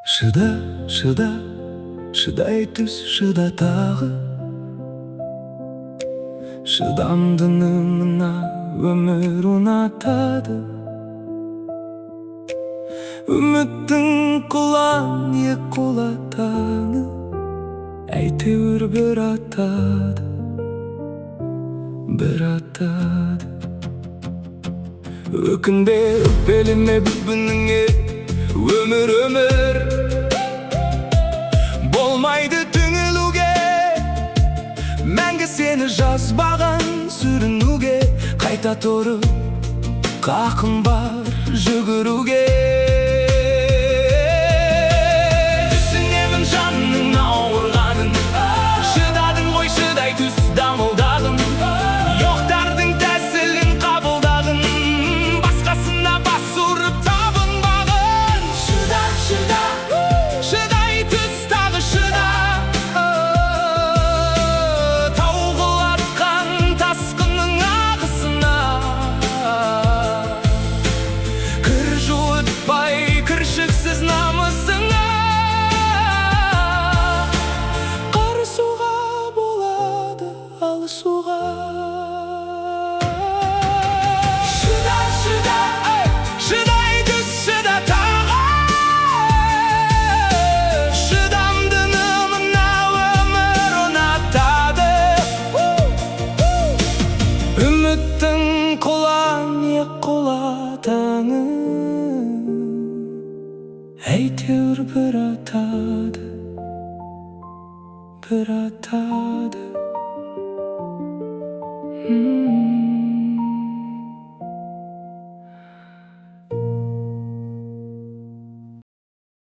Шыда, шыда, шыдай түс, шыда тағы. Шыдамдынымына өмір ұнатады. Үміттің құлан ек құлатаңы, әйтеуір бір атады, бір атады. Өкінбе, өкпелеме бүбініңе, өмір, өмір болмайды түңілуге. Мәңгі сені жазбаған сүрінуге, қайта тұрып қақым бар жүгіруге. Түсінемін жанның ауырғанын, шыдадың ғой шыдай түс дамылдадың. Жоқтардың тәсілін қабылдадың, басқасына бас ұрып табынбадың. Шыда, шыда, шыдай түс тағы шыда. Тау құлатқан тасқынның ағысына кір жуытпай кіршіксіз намысыңа. Қарысуға болады алысуға. Шыда, шыда, шыдай түс, шыда тағы. Шыдамдынымына өмір ұнатады. Үміттің құлан ек құлатаңы, әйтеуір бір атады, бір атады.